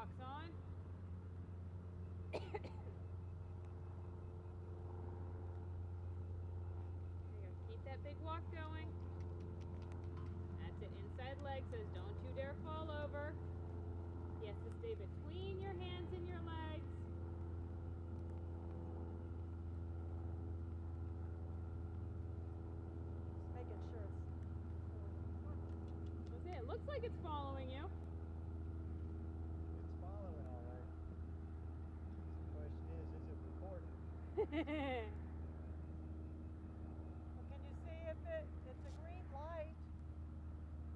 socks on. There you go. Keep that big walk going. That's it. Inside leg says don't you dare fall over. He has to stay between your hands and your legs. Just making sure it's... It looks like it's following you. It's following all right. The question is it recording? Well, can you see if it's a green light?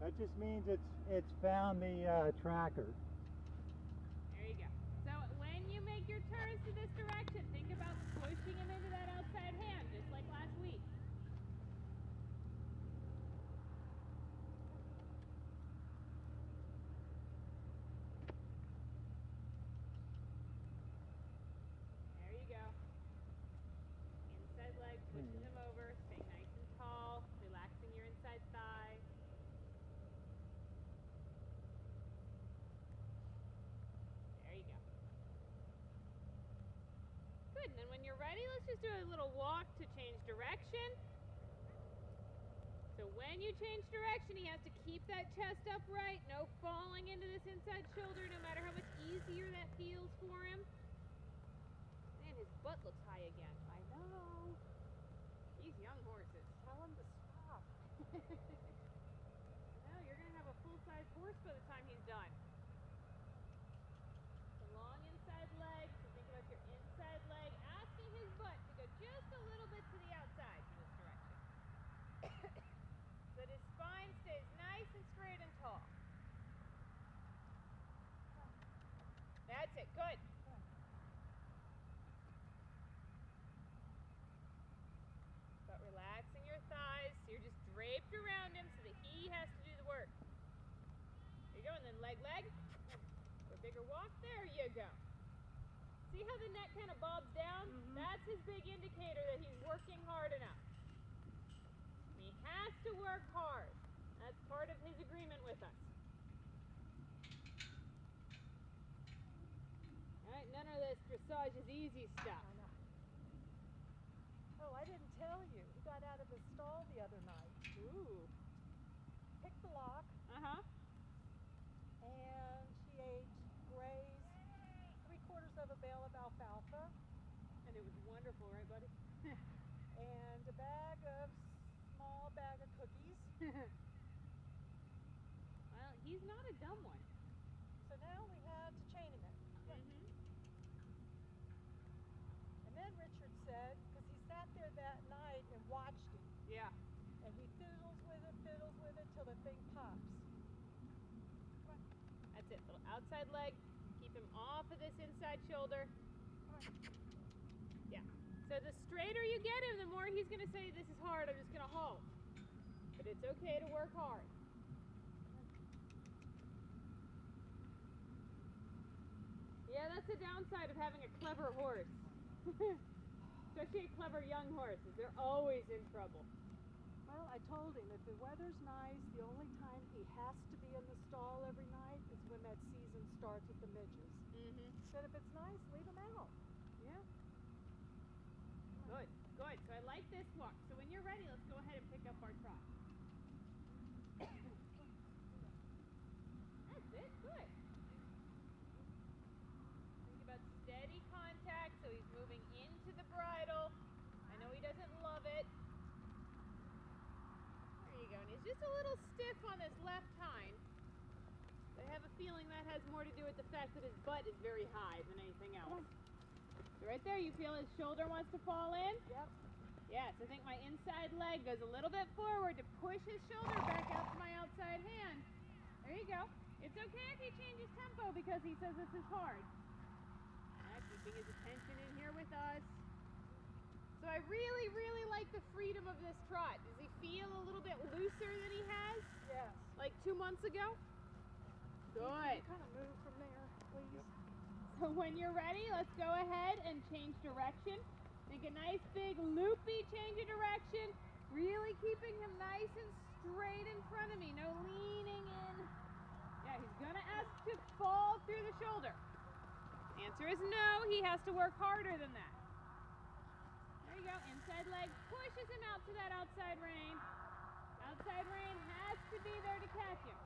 That just means it's found the tracker. There you go. So when you make your turns to this direction, think about pushing him into that outside hand, just like last week. There you go. Inside leg, pushing him over, staying nice and tall, relaxing your inside thigh. There you go. Good, and then when you're ready, let's just do a little walk to change direction. So when you change direction, he has to keep that chest upright, no falling into this inside shoulder, no matter how much easier that feels for him. Man, his butt looks high again. I know. These young horses. Tell him to stop. No, you're going to have a full-size horse by the time he's done. The long inside leg, so think about your inside leg, asking his butt to go just a little bit to the outside in this direction. So that his spine stays nice and straight and tall. That's it, good. But relaxing your thighs, so you're just draped around him so that he has to do the work. There you go, and then leg. For a bigger walk, there you go. See how the neck kind of bobs down? Mm-hmm. That's his big indicator that he's working hard enough. And he has to work hard. That's part of his agreement with us. All right, none of this dressage is easy stuff. I know. Oh, I didn't tell you. He got out of his stall the other night. Ooh. Picked the lock, Uh-huh. and she ate Gray's 3/4 of a bale of alfalfa. And it was wonderful, right, buddy? And a small bag of cookies. Well, he's not a dumb one. So now we had to chain him in. Mm-hmm. And then Richard said, because he sat there that night and watched him, Yeah. and he fiddles with it till the thing pops. That's it. Little outside leg. Keep him off of this inside shoulder. Yeah. So the straighter you get him, the more he's going to say, this is hard, I'm just going to halt. But it's okay to work hard. Yeah, that's the downside of having a clever horse. Especially a clever young horse. They're always in trouble. Well, I told him if the weather's nice, the only time he has to be in the stall every night is when that season starts with the midges. Mm-hmm. Said if it's nice, leave him out. Yeah. Good, good. So I like this walk. So when you're ready, let's go ahead and pick up our trot. That's it, good. Think about steady contact, so he's moving into the bridle. I know he doesn't love it. There you go, and he's just a little stiff on this left hind. But I have a feeling that has more to do with the fact that his butt is very high than anything else. So right there, you feel his shoulder wants to fall in? Yep. Yes, I think my inside leg goes a little bit forward to push his shoulder back out to my outside hand. There you go. It's okay if he changes tempo because he says this is hard. Keeping his attention in here with us. So I really, really like the freedom of this trot. Does he feel a little bit looser than he has? Yes. Like 2 months ago? Can Good. you kind of move from there, please? So when you're ready, let's go ahead and change direction. Make a nice big loopy change of direction. Really keeping him nice and straight in front of me. No leaning in. Yeah, Yeah, he's going to ask to fall through the shoulder. Answer is no. He has to work harder than that. There you go. Inside leg pushes him out to that outside rein. Outside rein has to be there to catch him.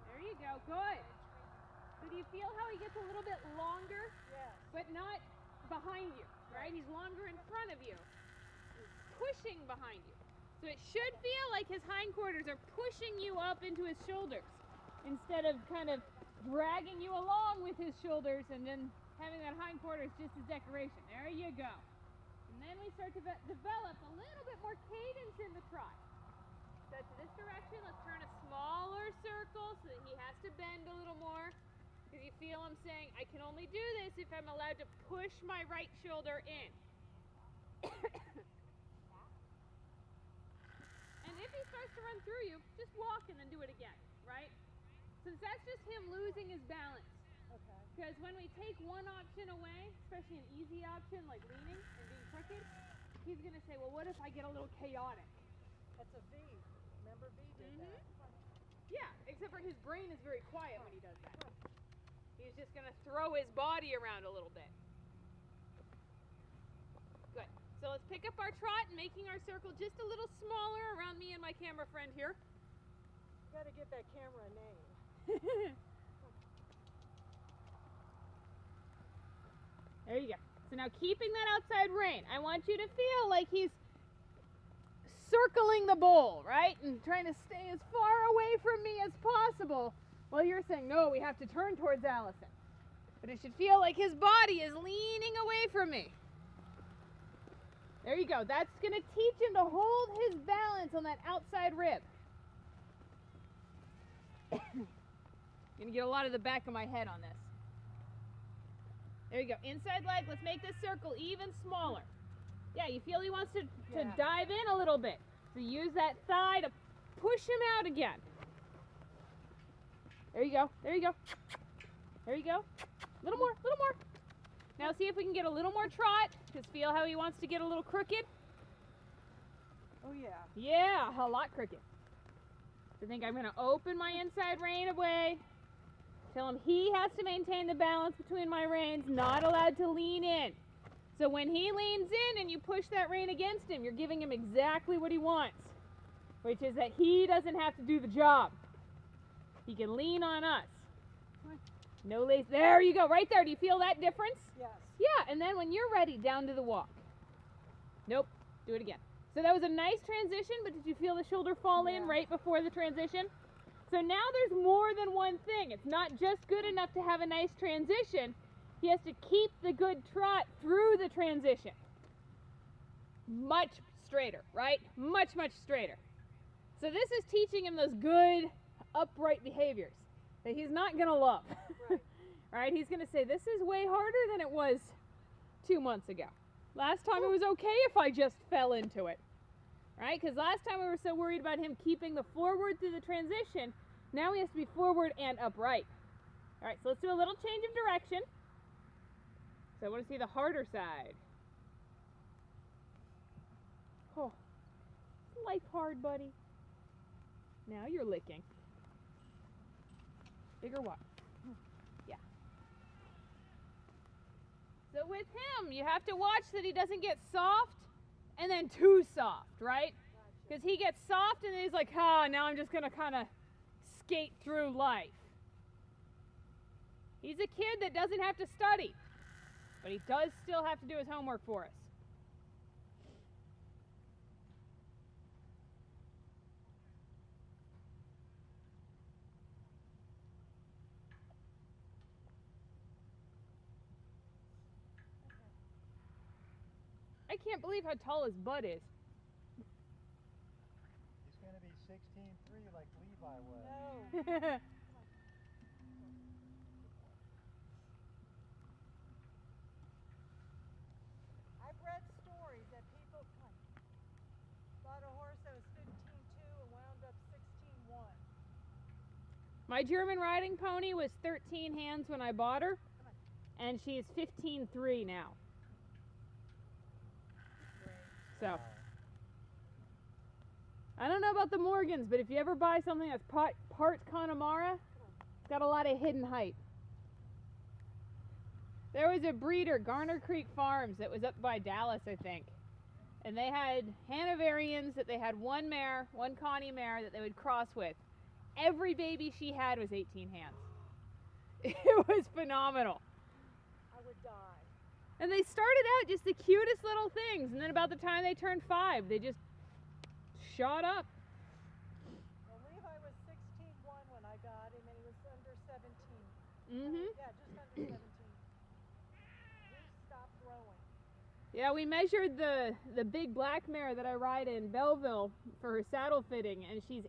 There you go. Good. So do you feel how he gets a little bit longer? Yes. But not behind you, right? He's longer in front of you. He's pushing behind you. So it should feel like his hindquarters are pushing you up into his shoulders instead of kind of dragging you along with his shoulders and then having that hindquarters just as decoration. There you go. And then we start to develop a little bit more cadence in the trot. So to this direction, let's turn a smaller circle so that he has to bend a little more. Because you feel him saying, I can only do this if I'm allowed to push my right shoulder in. And if he starts to run through you, just walk and then do it again, right? Since that's just him losing his balance. Okay. Because when we take one option away, especially an easy option like leaning and being crooked, he's going to say, well, what if I get a little chaotic? That's a V. Remember V did that. Yeah, except for his brain is very quiet when he does that. He's just going to throw his body around a little bit. Good. So let's pick up our trot and making our circle just a little smaller around me and my camera friend here. You got to give that camera a name. There you go. So now keeping that outside rein, I want you to feel like he's circling the bowl, right? And trying to stay as far away from me as possible. Well, you're saying, no, we have to turn towards Allison. But it should feel like his body is leaning away from me. There you go. That's going to teach him to hold his balance on that outside rib. I'm going to get a lot of the back of my head on this. There you go. Inside leg. Let's make this circle even smaller. Yeah, you feel he wants to dive in a little bit. So use that thigh to push him out again. There you go. There you go. There you go. A little more. A little more. Now see if we can get a little more trot. Just feel how he wants to get a little crooked. Oh, yeah. Yeah, a lot crooked. So I think I'm going to open my inside rein away. Tell him he has to maintain the balance between my reins, not allowed to lean in. So when he leans in and you push that rein against him, you're giving him exactly what he wants, which is that he doesn't have to do the job. He can lean on us. No lace. There you go, right there. Do you feel that difference? Yes. Yeah, and then when you're ready, down to the walk. Nope, do it again. So that was a nice transition, but did you feel the shoulder fall in right before the transition? So now there's more than one thing. It's not just good enough to have a nice transition. He has to keep the good trot through the transition. Much straighter, right? Much, much straighter. So this is teaching him those good, upright behaviors that he's not going to love. Right. Right? He's going to say, this is way harder than it was 2 months ago. Last time it was okay if I just fell into it. Right? Because last time we were so worried about him keeping the forward through the transition. Now he has to be forward and upright. All right, so let's do a little change of direction. So I want to see the harder side. Oh, life hard, buddy. Now you're licking. Bigger what? Yeah. So with him, you have to watch that he doesn't get soft and then too soft, right? Because he gets soft and then he's like, now I'm just going to kind of skate through life. He's a kid that doesn't have to study, but he does still have to do his homework for us. I can't believe how tall his butt is. He's going to be 16'3" like Levi was. No. I've read stories that people bought a horse that was 15'2" and wound up 16'1". My German riding pony was 13 hands when I bought her, and she's 15'3" now. So, I don't know about the Morgans, but if you ever buy something that's part Connemara, it's got a lot of hidden height. There was a breeder, Garner Creek Farms, that was up by Dallas, I think. And they had Hanoverians that they had one mare, one Connie mare that they would cross with. Every baby she had was 18 hands. It was phenomenal. I would die. And they started out just the cutest little things, and then about the time they turned 5, they just shot up. Well, Levi was 16-1 when I got him, and he was under 17. Mm-hmm. Yeah, just under 17. Stopped growing. Yeah, we measured the big black mare that I ride in Belleville for her saddle fitting, and she's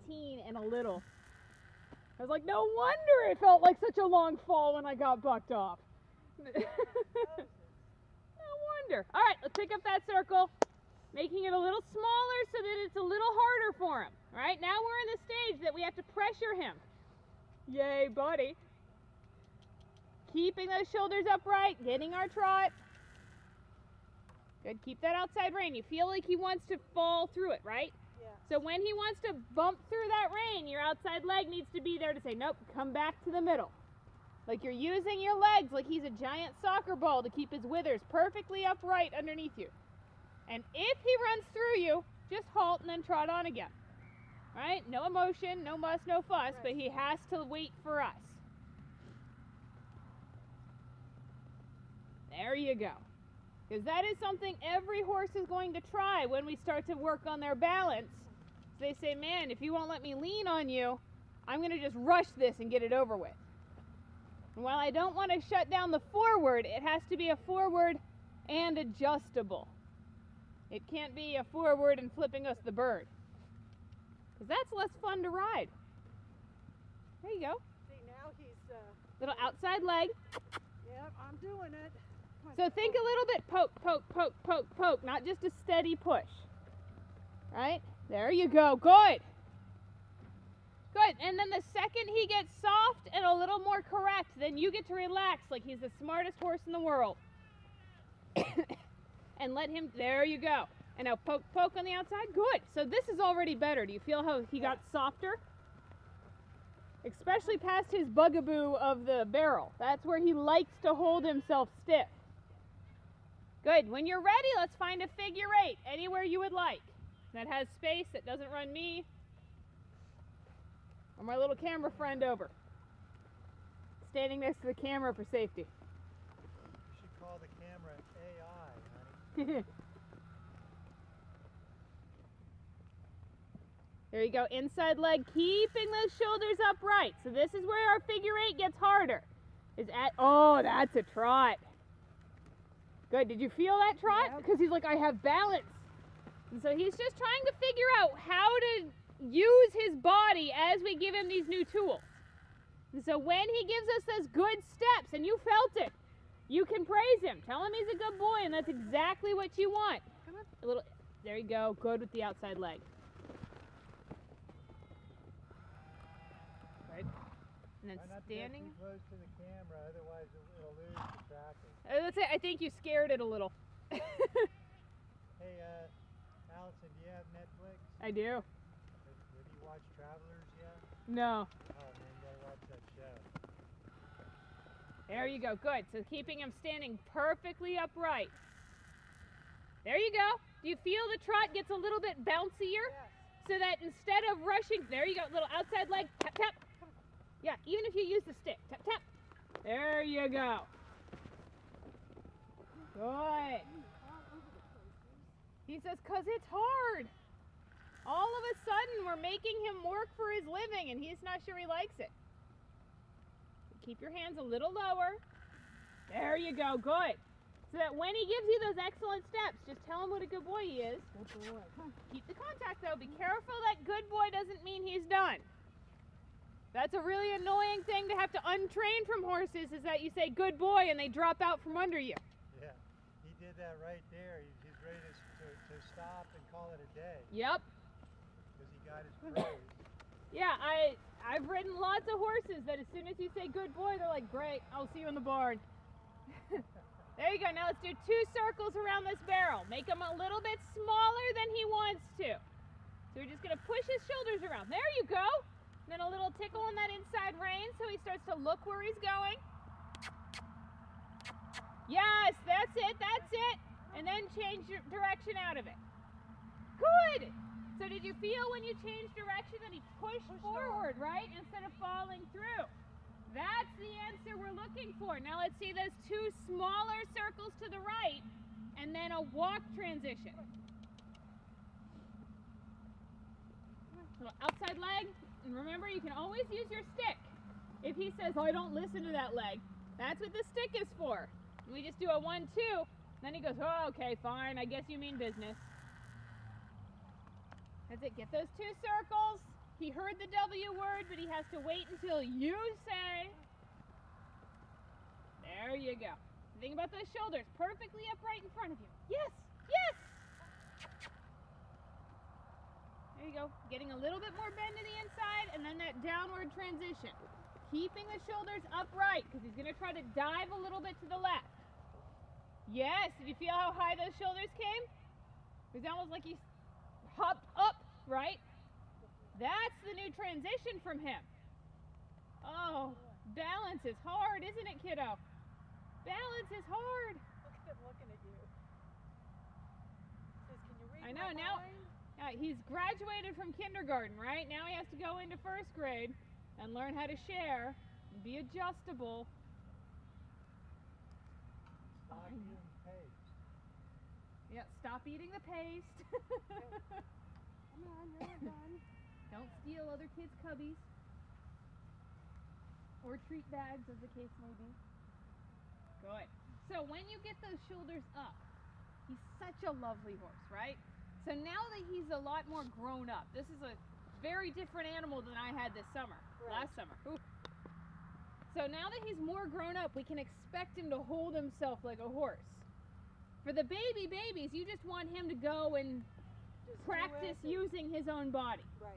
18 and a little. I was like, no wonder it felt like such a long fall when I got bucked off. No wonder. All right, let's pick up that circle, making it a little smaller so that it's a little harder for him. All right, now we're in the stage that we have to pressure him. Yay, buddy. Keeping those shoulders upright, getting our trot. Good, keep that outside rein. You feel like he wants to fall through it, right? Yeah. So when he wants to bump through that rein, your outside leg needs to be there to say, nope, come back to the middle. Like you're using your legs like he's a giant soccer ball to keep his withers perfectly upright underneath you. And if he runs through you, just halt and then trot on again. Right? No emotion, no muss, no fuss, Right. but he has to wait for us. There you go. Because that is something every horse is going to try when we start to work on their balance. So they say, man, if you won't let me lean on you, I'm going to just rush this and get it over with. And while I don't want to shut down the forward, it has to be a forward and adjustable. It can't be a forward and flipping us the bird. Because that's less fun to ride. There you go. See, now he's, Little outside leg. yep, I'm doing it. Come on. So think a little bit poke, poke, poke, poke, poke, not just a steady push. Right? There you go. Good. Good. And then the second he gets soft and a little more correct, then you get to relax like he's the smartest horse in the world. And let him, there you go. And now poke, poke on the outside. Good. So this is already better. Do you feel how he got softer? Especially past his bugaboo of the barrel. That's where he likes to hold himself stiff. Good. When you're ready, let's find a figure 8 anywhere you would like. That has space, that doesn't run me or my little camera friend over. Standing next to the camera for safety. You should call the camera AI, honey. There you go, inside leg, keeping those shoulders upright. So this is where our figure 8 gets harder. Oh, that's a trot. Good, did you feel that trot? Yep. Because he's like, I have balance. And so he's just trying to figure out how to use his body as we give him these new tools. And so when he gives us those good steps, and you felt it, you can praise him. Tell him he's a good boy, and that's exactly what you want. Come on. A little, there you go, good with the outside leg. Right. And then Try not to get standing. too close to the camera, otherwise it'll lose the tracking. Let's say, I think you scared it a little. Hey, Allison, do you have Netflix? I do. Have you watched Travelers yet? No. Oh man, you gotta watch that show. There you go. Good. So keeping him standing perfectly upright. There you go. Do you feel the trot gets a little bit bouncier? Yes. So that instead of rushing, there you go, little outside leg, tap, tap. Yeah, even if you use the stick, tap, tap. There you go. Good. He says, 'cause it's hard. All of a sudden, we're making him work for his living, and he's not sure he likes it. Keep your hands a little lower. There you go. Good. So that when he gives you those excellent steps, just tell him what a good boy he is. Good boy. Keep the contact, though. Be careful that good boy doesn't mean he's done. That's a really annoying thing to have to untrain from horses, is that you say good boy and they drop out from under you. Yeah, he did that right there. He's ready to stop and call it a day Yep. because he got his praise. Yeah, I've ridden lots of horses that as soon as you say good boy, they're like, great, I'll see you in the barn. There you go. Now let's do 2 circles around this barrel. Make him a little bit smaller than he wants to. So we're just going to push his shoulders around. There you go. Then a little tickle on that inside rein so he starts to look where he's going. Yes, that's it, that's it. And then change your direction out of it. Good. So did you feel when you changed direction that he pushed forward, right? Instead of falling through. That's the answer we're looking for. Now let's see those two smaller circles to the right and then a walk transition. Outside leg, and remember you can always use your stick. If he says, oh, I don't listen to that leg, that's what the stick is for. And we just do a 1, 2, then he goes, oh, okay, fine, I guess you mean business. That's it, get those 2 circles. He heard the W word, but he has to wait until you say. There you go. Think about those shoulders, perfectly upright in front of you. Yes, yes. There you go. Getting a little bit more bend to the inside and then that downward transition. Keeping the shoulders upright because he's going to try to dive a little bit to the left. Yes. Did you feel how high those shoulders came? It was almost like he hopped up, right? That's the new transition from him. Oh, balance is hard, isn't it, kiddo? Balance is hard. Look at him looking at you. Says, can you read I know, my now... mind? He's graduated from kindergarten, right? Now he has to go into 1st grade and learn how to share and be adjustable. Stop eating paste. Yeah, stop eating the paste. Come on, you're not done. Don't steal other kids' cubbies. Or treat bags, as the case may be. Good. So when you get those shoulders up, he's such a lovely horse, right? So now that he's a lot more grown up, this is a very different animal than I had this summer, last summer. Ooh. So now that he's more grown up, we can expect him to hold himself like a horse. For the babies, you just want him to go and Just practice using his own body. Right.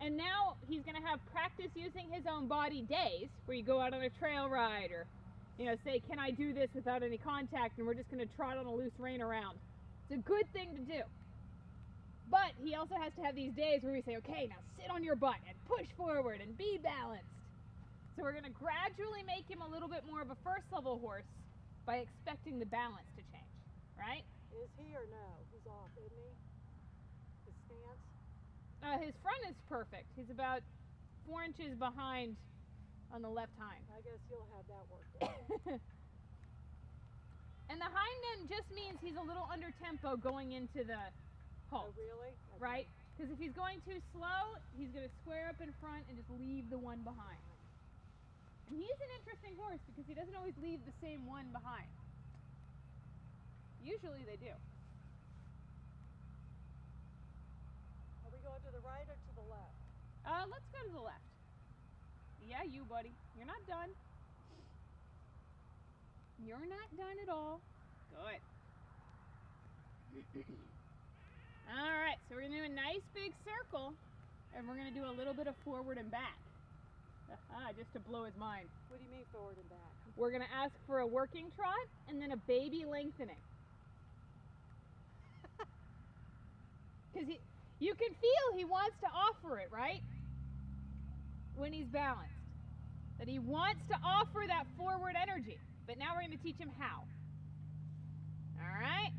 And now he's going to have practice using his own body days where you go out on a trail ride or, you know, say, can I do this without any contact? And we're just going to trot on a loose rein around. It's a good thing to do. But he also has to have these days where we say, okay, now sit on your butt and push forward and be balanced. So we're going to gradually make him a little bit more of a 1st level horse by expecting the balance to change, right? Is he or no? He's off, isn't he? His stance? His front is perfect. He's about 4 inches behind on the left hind. I guess you'll have that worked out. And the hind end just means he's a little under tempo going into the halt. Oh, really? Okay. Right? Because if he's going too slow, he's going to square up in front and just leave the one behind. And he's an interesting horse because he doesn't always leave the same one behind. Usually they do. Are we going to the right or to the left? Let's go to the left. Yeah, you, buddy. You're not done. You're not done at all. Good. All right, so we're going to do a nice big circle, and we're going to do a little bit of forward and back. Just to blow his mind. What do you mean forward and back? We're going to ask for a working trot and then a baby lengthening. Because you can feel he wants to offer it, right? When he's balanced. That he wants to offer that forward energy. But now we're going to teach him how. All right?